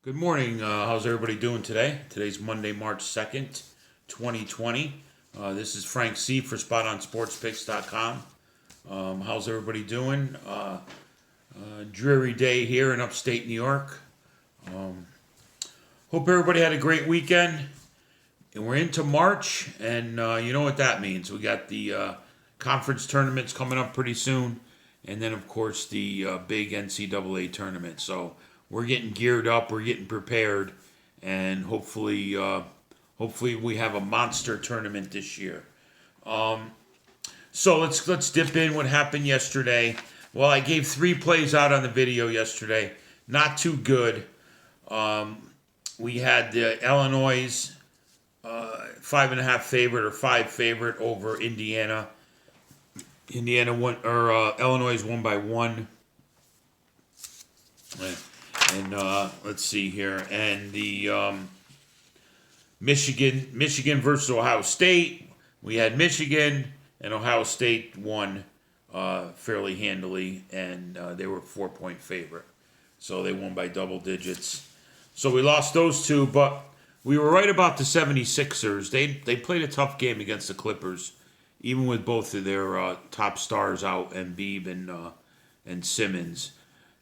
Good morning. How's everybody doing today? Today's Monday, March 2nd, 2020. This is Frank C. for SpotOnSportsPicks.com. How's everybody doing? Dreary day here in upstate New York. Hope everybody had a great weekend. And we're into March, and you know what that means. We got the conference tournaments coming up pretty soon, and then, of course, the big NCAA tournament. So we're getting geared up, we're getting prepared, and hopefully we have a monster tournament this year. So let's dip in what happened yesterday. Well, I gave 3 plays out on the video yesterday. Not too good. We had the Illinois 5.5 favorite or 5 favorite over Indiana. Illinois won by 1. And let's see here. And the Michigan versus Ohio State. We had Michigan, and Ohio State won fairly handily, and they were a 4-point favorite. So they won by double digits. So we lost those 2, but we were right about the 76ers. They played a tough game against the Clippers, even with both of their top stars out, Embiid and Simmons.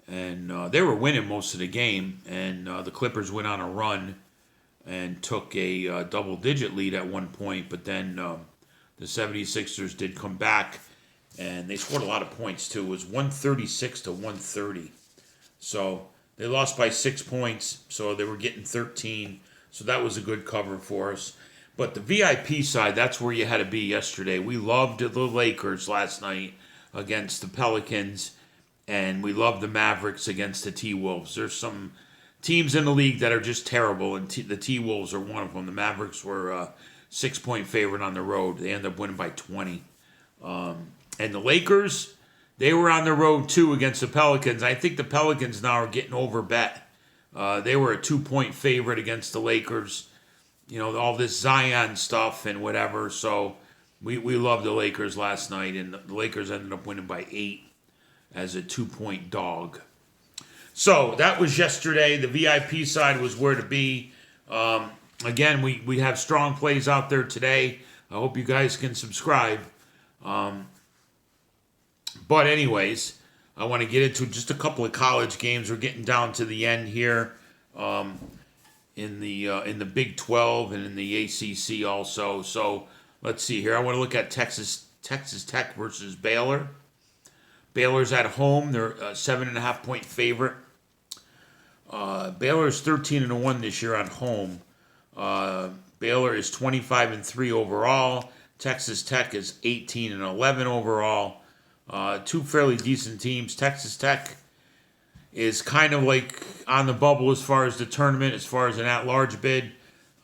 And they were winning most of the game, and the Clippers went on a run and took a double-digit lead at one point, but then the 76ers did come back, and they scored a lot of points, too. It was 136 to 130. So they lost by 6 points, so they were getting 13. So that was a good cover for us. But the VIP side, that's where you had to be yesterday. We loved the Lakers last night against the Pelicans, and we love the Mavericks against the T-Wolves. There's some teams in the league that are just terrible, and the T-Wolves are one of them. The Mavericks were a 6-point favorite on the road. They ended up winning by 20. And the Lakers, they were on the road, too, against the Pelicans. I think the Pelicans now are getting overbet. They were a 2-point favorite against the Lakers. You know, all this Zion stuff and whatever. So we loved the Lakers last night, and the Lakers ended up winning by 8. As a 2-point dog. So that was yesterday. The VIP side was where to be. Again, we have strong plays out there today. I hope you guys can subscribe. But anyways, I want to get into just a couple of college games. We're getting down to the end here in the Big 12 and in the ACC also. So let's see here. I want to look at Texas Tech versus Baylor. Baylor's at home. They're a 7.5-point favorite. Baylor is 13-1 this year at home. Baylor is 25-3 overall. Texas Tech is 18-11 overall. 2 fairly decent teams. Texas Tech is kind of like on the bubble as far as the tournament, as far as an at-large bid.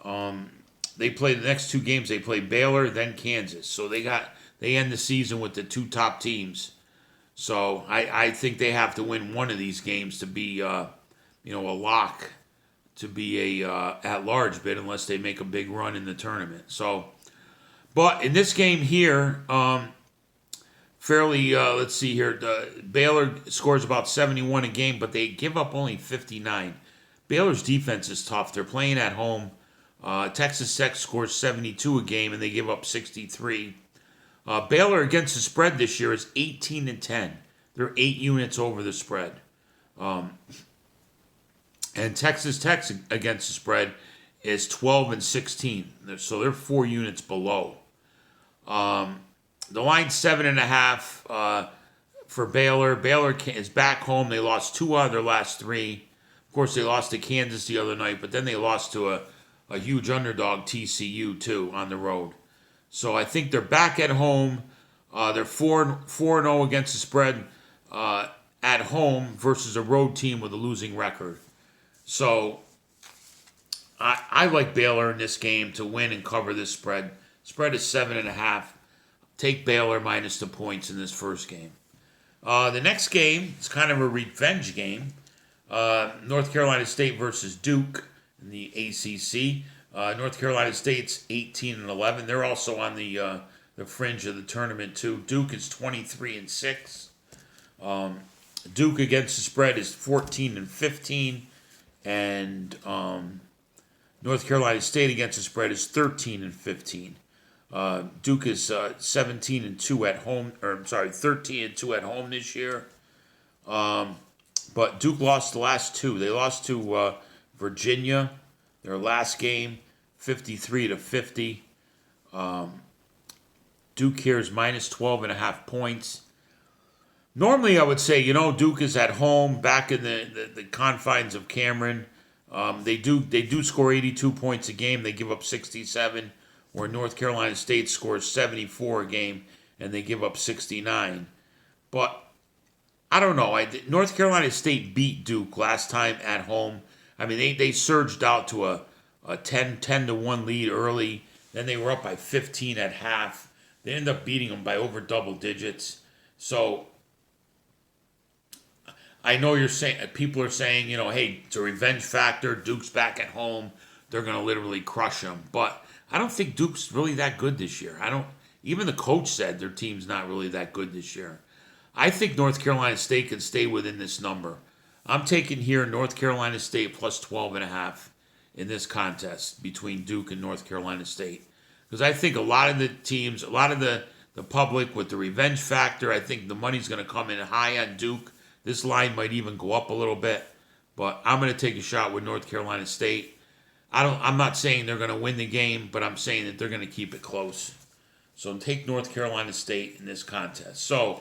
They play the next 2 games. They play Baylor, then Kansas. So they end the season with the 2 top teams. So I think they have to win one of these games to be, a lock to be a at-large bid unless they make a big run in the tournament. So, but in this game here, let's see here. Baylor scores about 71 a game, but they give up only 59. Baylor's defense is tough. They're playing at home. Texas Tech scores 72 a game, and they give up 63. Baylor against the spread this year is 18-10. They're 8 units over the spread. And Texas Tech against the spread is 12-16. So they're 4 units below. The line's 7.5 for Baylor. Baylor is back home. They lost 2 out of their last 3. Of course, they lost to Kansas the other night, but then they lost to a huge underdog, TCU, too, on the road. So I think they're back at home. They're 4-0 against the spread at home versus a road team with a losing record. So I like Baylor in this game to win and cover this spread. Spread is 7.5. Take Baylor minus the points in this first game. The next game is kind of a revenge game. North Carolina State versus Duke in the ACC. North Carolina State's 18-11. They're also on the fringe of the tournament too. Duke is 23-6. Duke against the spread is 14-15. and North Carolina State against the spread is 13-15. Duke is 17-2 at home, or I'm sorry, 13-2 at home this year. But Duke lost the last two. They lost to Virginia, their last game, 53-50. Duke here is minus 12.5 points. Normally, I would say, Duke is at home, back in the confines of Cameron. They do score 82 points a game. They give up 67, where North Carolina State scores 74 a game, and they give up 69. But I don't know. North Carolina State beat Duke last time at home. I mean, they surged out to a 10-1 lead early. Then they were up by 15 at half. They ended up beating them by over double digits. So I know people are saying, hey, it's a revenge factor. Duke's back at home. They're going to literally crush them. But I don't think Duke's really that good this year. Even the coach said their team's not really that good this year. I think North Carolina State can stay within this number. I'm taking here North Carolina State plus 12.5 in this contest between Duke and North Carolina State. Because I think a lot of the teams, a lot of the public with the revenge factor, I think the money's going to come in high on Duke. This line might even go up a little bit. But I'm going to take a shot with North Carolina State. I'm not saying they're going to win the game, but I'm saying that they're going to keep it close. So take North Carolina State in this contest. So,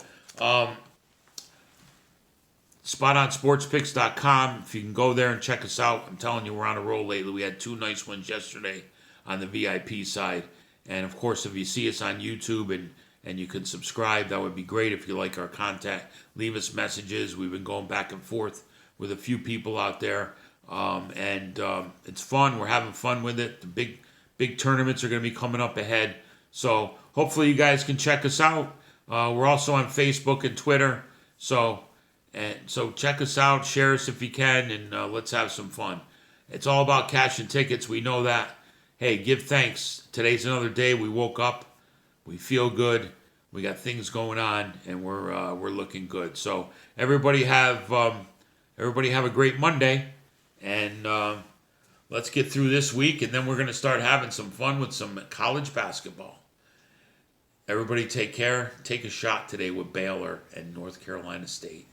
SpotOnSportsPicks.com. If you can go there and check us out, I'm telling you, we're on a roll lately. We had 2 nice ones yesterday on the VIP side. And, of course, if you see us on YouTube and you can subscribe, that would be great. If you like our content, leave us messages. We've been going back and forth with a few people out there. It's fun. We're having fun with it. The big tournaments are going to be coming up ahead. So hopefully you guys can check us out. We're also on Facebook and Twitter. So check us out, share us if you can, and let's have some fun. It's all about cash and tickets. We know that. Hey, give thanks. Today's another day. We woke up. We feel good. We got things going on, and we're looking good. So everybody have a great Monday, and let's get through this week, and then we're going to start having some fun with some college basketball. Everybody take care. Take a shot today with Baylor and North Carolina State.